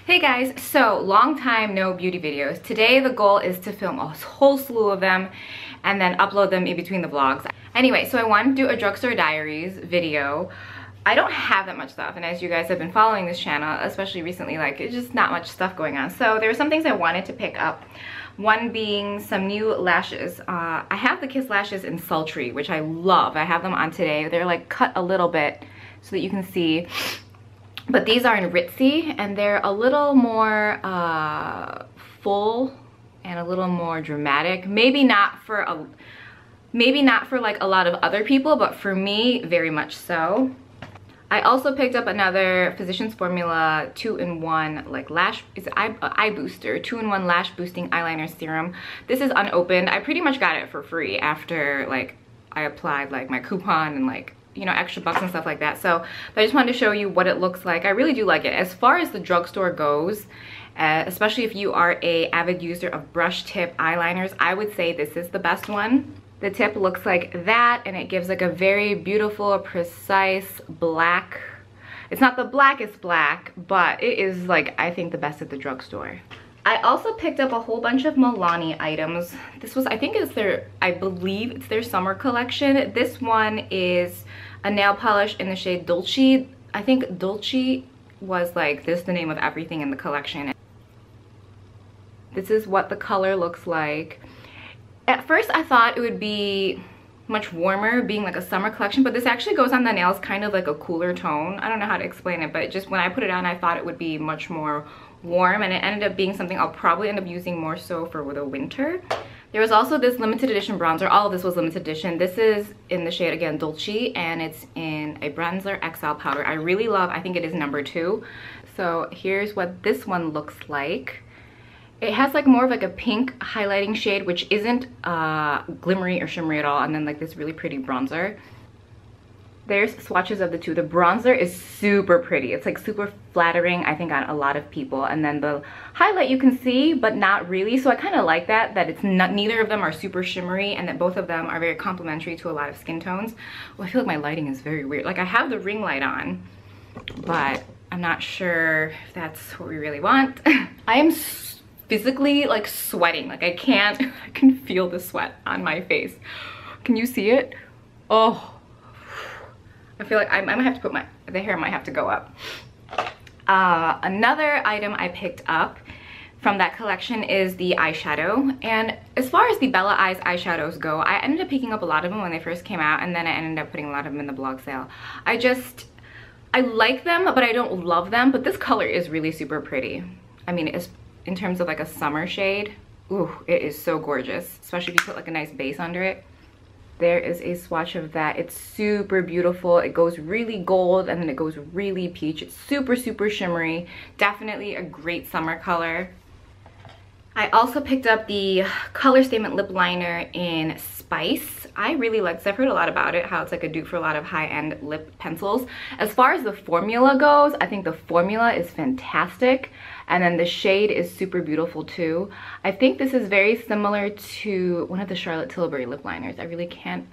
Hey guys, so long time no beauty videos. Today the goal is to film a whole slew of them and then upload them in between the vlogs. Anyway, so I wanted to do a Drugstore Diaries video. I don't have that much stuff, and as you guys have been following this channel, especially recently, like it's just not much stuff going on. So there were some things I wanted to pick up. One being some new lashes. I have the Kiss lashes in Sultry, which I love. I have them on today. They're like cut a little bit so that you can see. But these are in Ritzy, and they're a little more full and a little more dramatic. Maybe not for like a lot of other people, but for me, very much so. I also picked up another Physicians Formula 2-in-1 like lash, it's eye booster, 2-in-1 lash boosting eyeliner serum. This is unopened. I pretty much got it for free after like I applied like my coupon and like, you know, extra bucks and stuff like that. So but I just wanted to show you what it looks like. I really do like it. As far as the drugstore goes, especially if you are a avid user of brush tip eyeliners, I would say this is the best one. The tip looks like that, and it gives like a very beautiful, precise black. It's not the blackest black, but it is like, I think, the best at the drugstore. I also picked up a whole bunch of Milani items. This was, I think it's their, I believe it's their summer collection. This one is a nail polish in the shade Dolci. I think Dolci was like, this is the name of everything in the collection. This is what the color looks like. At first I thought it would be much warmer, being like a summer collection, but this actually goes on the nails kind of like a cooler tone. I don't know how to explain it, but just when I put it on, I thought it would be much more warm, and it ended up being something I'll probably end up using more so for the winter. There was also this limited edition bronzer. All of this was limited edition. This is in the shade, again, Dolci, and it's in a bronzer XL powder. I really love, I think it is number 2. So here's what this one looks like. It has like more of like a pink highlighting shade, which isn't glimmery or shimmery at all, and then like this really pretty bronzer. There's swatches of the two. The bronzer is super pretty. It's like super flattering, I think, on a lot of people. And then the highlight you can see, but not really. So I kind of like that it's not, neither of them are super shimmery, and that both of them are very complementary to a lot of skin tones. Well, I feel like my lighting is very weird. Like I have the ring light on, but I'm not sure if that's what we really want. I am physically like sweating. Like I can feel the sweat on my face. Can you see it? Oh, I feel like I might have to put the hair might have to go up. Another item I picked up from that collection is the eyeshadow. And as far as the Bella Eyes eyeshadows go, I ended up picking up a lot of them when they first came out, and then I ended up putting a lot of them in the blog sale. I like them, but I don't love them. But this color is really super pretty. I mean, it's in terms of like a summer shade. Ooh, it is so gorgeous, especially if you put like a nice base under it. There is a swatch of that. It's super beautiful. It goes really gold and then it goes really peach. It's super, super shimmery. Definitely a great summer color. I also picked up the Color Statement Lip Liner in Spice. I really like this. I've heard a lot about it, how it's like a dupe for a lot of high-end lip pencils. As far as the formula goes, I think the formula is fantastic. And then the shade is super beautiful too. I think this is very similar to one of the Charlotte Tilbury lip liners. I really can't.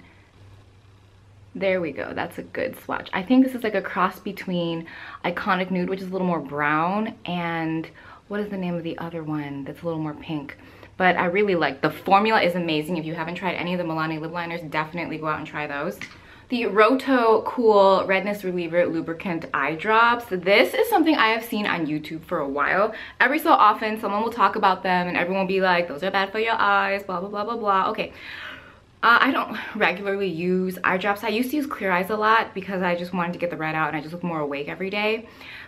There we go. That's a good swatch. I think this is like a cross between Iconic Nude, which is a little more brown, and what is the name of the other one that's a little more pink? But I really like the formula. Is amazing. If you haven't tried any of the Milani lip liners, definitely go out and try those. The Rohto Cool Redness Reliever Lubricant Eye Drops. This is something I have seen on YouTube for a while. Every so often, someone will talk about them and everyone will be like, those are bad for your eyes, blah, blah, blah, blah, blah. Okay. I don't regularly use eye drops. I used to use Clear Eyes a lot because I just wanted to get the red out and I just look more awake every day.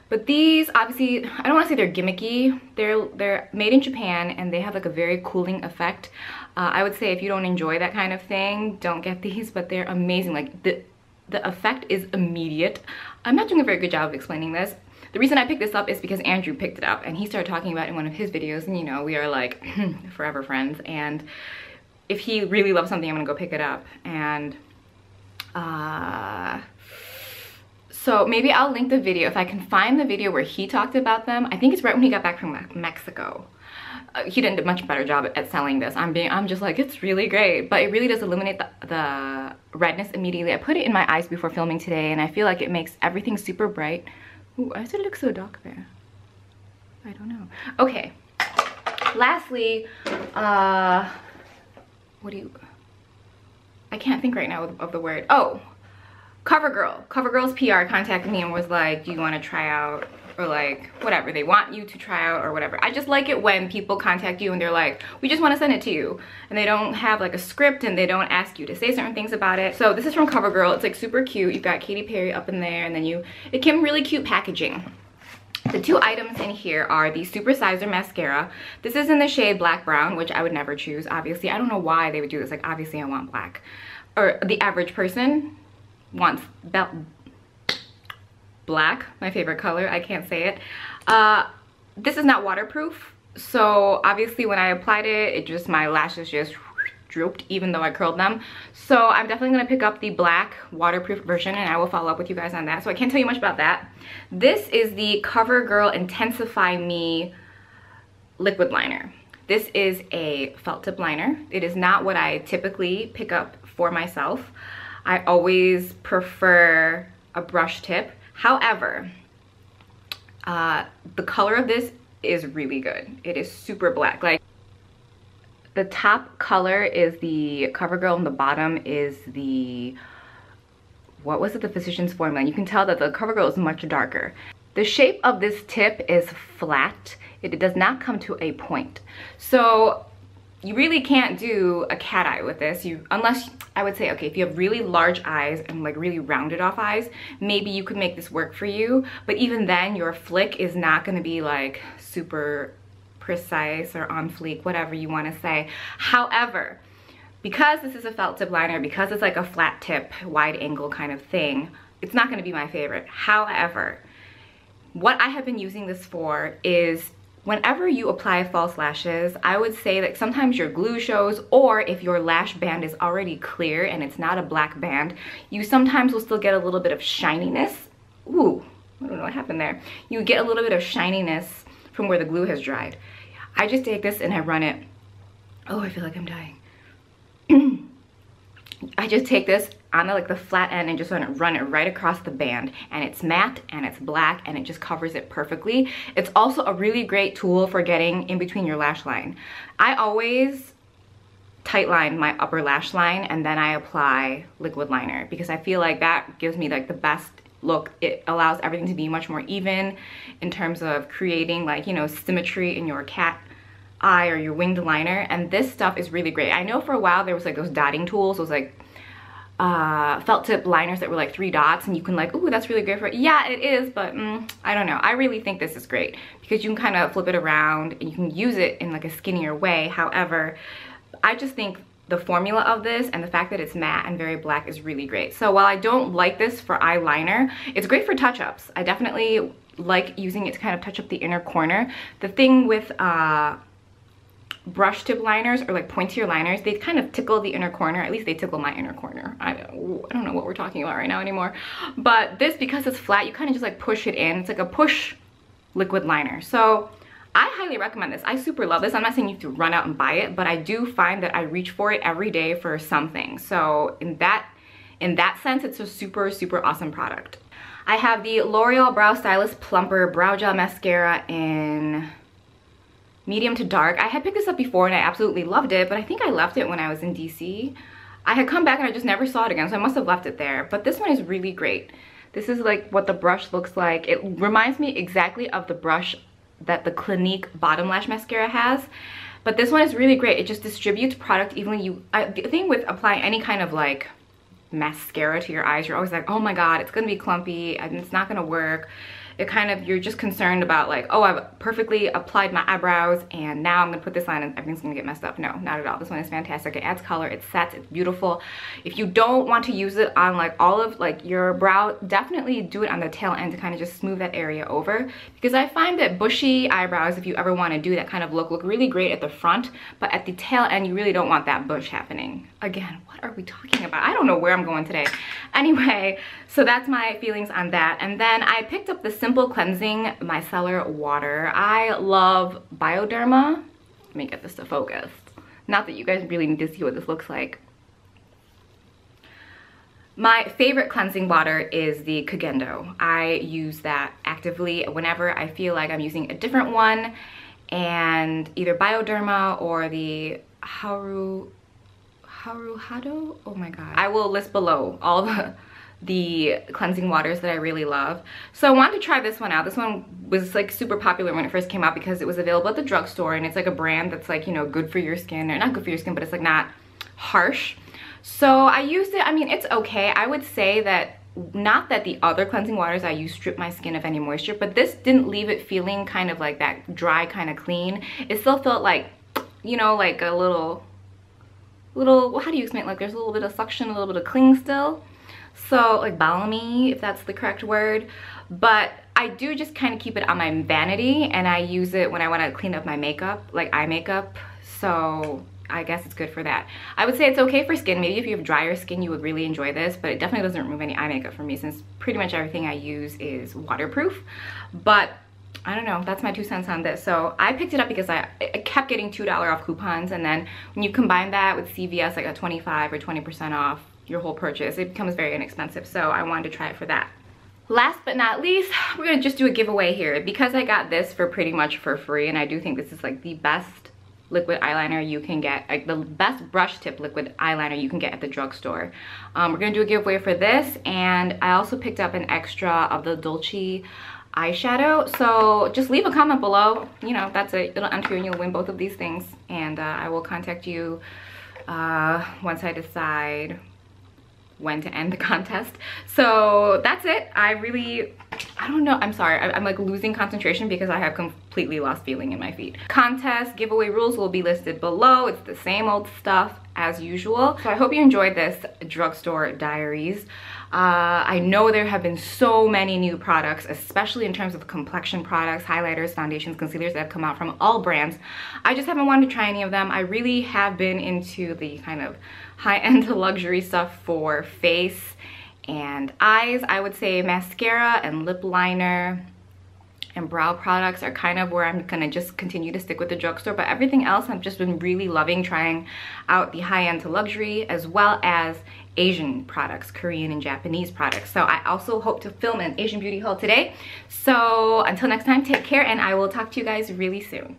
But these, obviously, I don't want to say they're gimmicky. They're made in Japan and they have like a very cooling effect. I would say if you don't enjoy that kind of thing, don't get these, but they're amazing. Like the effect is immediate. I'm not doing a very good job of explaining this. The reason I picked this up is because Andrew picked it up and he started talking about it in one of his videos, and you know, we are like forever friends, and if he really loves something, I'm gonna go pick it up. And so maybe I'll link the video if I can find the video where he talked about them. I think it's right when he got back from Mexico. He did a much better job at selling this. I'm just like, it's really great, but it really does eliminate the redness immediately. I put it in my eyes before filming today, and I feel like it makes everything super bright. Ooh, why does it look so dark there? I don't know. Okay. Lastly, what do you... I can't think right now of the word. Oh, Covergirl. Covergirl's PR contacted me and was like, do you want to try out, or like whatever, they want you to try out or whatever. I just like it when people contact you and they're like, we just want to send it to you, and they don't have like a script and they don't ask you to say certain things about it. So this is from Covergirl. It's like super cute. You've got Katy Perry up in there, and then it came really cute packaging. The two items in here are the Super Sizer mascara. This is in the shade Black Brown, which I would never choose, obviously. I don't know why they would do this. Like, obviously I want black. Or the average person wants black, my favorite color. I can't say it. This is not waterproof. So obviously when I applied it, my lashes just drooped even though I curled them. So I'm definitely going to pick up the black waterproof version, and I will follow up with you guys on that. So I can't tell you much about that. This is the Covergirl Intensify Me liquid liner. This is a felt tip liner. It is not what I typically pick up for myself. I always prefer a brush tip. However, the color of this is really good. It is super black. Like, the top color is the Covergirl and the bottom is the, what was it, the Physicians Formula. And you can tell that the Covergirl is much darker. The shape of this tip is flat. It does not come to a point. So you really can't do a cat eye with this. Unless, I would say, okay, if you have really large eyes and like really rounded off eyes, maybe you could make this work for you. But even then, your flick is not gonna be like super precise or on fleek, whatever you want to say. However, because this is a felt tip liner, because it's like a flat tip, wide angle kind of thing, it's not going to be my favorite. However, what I have been using this for is whenever you apply false lashes, I would say that sometimes your glue shows, or if your lash band is already clear and it's not a black band, you sometimes will still get a little bit of shininess. Ooh, I don't know what happened there. You get a little bit of shininess from where the glue has dried. I just take this and I run it. Oh, I feel like I'm dying. I just take this on the flat end and just run it right across the band, and it's matte and it's black and it just covers it perfectly. It's also a really great tool for getting in between your lash line. I always tight line my upper lash line and then I apply liquid liner, because I feel like that gives me like the best look. It allows everything to be much more even in terms of creating, like, you know, symmetry in your cat eye or your winged liner. And this stuff is really great. I know for a while there was like those dotting tools, those like felt tip liners that were like 3 dots, and you can like, ooh, that's really great for it. Yeah, it is, but I don't know. I really think this is great because you can kind of flip it around and you can use it in like a skinnier way. However, I just think the formula of this and the fact that it's matte and very black is really great. So while I don't like this for eyeliner, it's great for touch-ups. I definitely like using it to kind of touch up the inner corner. The thing with brush tip liners or like pointier liners, they kind of tickle the inner corner. At least they tickle my inner corner. I don't know what we're talking about right now anymore. But this, because it's flat, you kind of just like push it in. It's like a push liquid liner. So I highly recommend this. I super love this. I'm not saying you have to run out and buy it, but I do find that I reach for it every day for something. So in that sense, it's a super, super awesome product. I have the L'Oreal Brow Stylist Plumper Brow Gel Mascara in medium to dark. I had picked this up before and I absolutely loved it, but I think I left it when I was in DC. I had come back and I just never saw it again, so I must have left it there. But this one is really great. This is like what the brush looks like. It reminds me exactly of the brush that the Clinique Bottom Lash Mascara has. But this one is really great. It just distributes product evenly. The thing with applying any kind of like mascara to your eyes, you're always like, oh my god, it's gonna be clumpy and it's not gonna work. It kind of, you're just concerned about like, oh, I've perfectly applied my eyebrows and now I'm gonna put this on and everything's gonna get messed up. No, not at all. This one is fantastic. It adds color, it sets, it's beautiful. If you don't want to use it on like all of like your brow, definitely do it on the tail end to kind of just smooth that area over, because I find that bushy eyebrows, if you ever want to do that kind of look really great at the front, but at the tail end you really don't want that bush happening. Again, what are we talking about? I don't know where I'm going today. Anyway, so that's my feelings on that. And then I picked up the Simple Cleansing Micellar water. I love Bioderma. Let me get this to focus. Not that you guys really need to see what this looks like. My favorite cleansing water is the Kagendo. I use that actively whenever I feel like I'm using a different one, and either Bioderma or the Haruhado. Oh my god. I will list below all the cleansing waters that I really love. So I wanted to try this one out. This one was like super popular when it first came out because it was available at the drugstore, and it's like a brand that's like, you know, good for your skin, or not good for your skin, but it's like not harsh. So I used it. I mean, it's okay. I would say that, not that the other cleansing waters I use strip my skin of any moisture, but this didn't leave it feeling kind of like that dry kind of clean. It still felt like, you know, like a little, how do you explain it? Like there's a little bit of suction, a little bit of cling still. So like balmy, if that's the correct word. But I do just kind of keep it on my vanity, and I use it when I want to clean up my makeup, like eye makeup. So I guess it's good for that. I would say it's okay for skin. Maybe if you have drier skin, you would really enjoy this, but it definitely doesn't remove any eye makeup for me, since pretty much everything I use is waterproof. But I don't know, that's my 2 cents on this. So I picked it up because I kept getting $2 off coupons, and then when you combine that with CVS, like a 25 or 20% off your whole purchase, it becomes very inexpensive. So I wanted to try it for that. Last but not least, we're gonna just do a giveaway here because I got this for pretty much for free, and I do think this is like the best liquid eyeliner you can get, like the best brush tip liquid eyeliner you can get at the drugstore. We're gonna do a giveaway for this, and I also picked up an extra of the Dolci eyeshadow. So just leave a comment below, you know, that's it, it'll enter and you'll win both of these things, and I will contact you once I decide when to end the contest. So that's it. I don't know, I'm sorry, I'm like losing concentration because I have completely lost feeling in my feet. Contest giveaway rules will be listed below. It's the same old stuff as usual. So I hope you enjoyed this Drugstore Diaries. I know there have been so many new products, especially in terms of complexion products, highlighters, foundations, concealers that have come out from all brands. I just haven't wanted to try any of them. I really have been into the kind of high-end luxury stuff for face and eyes. I would say mascara and lip liner and brow products are kind of where I'm gonna just continue to stick with the drugstore, but everything else I've just been really loving trying out the high-end to luxury, as well as Asian products, Korean and Japanese products. So I also hope to film an Asian beauty haul today. So until next time, take care, and I will talk to you guys really soon.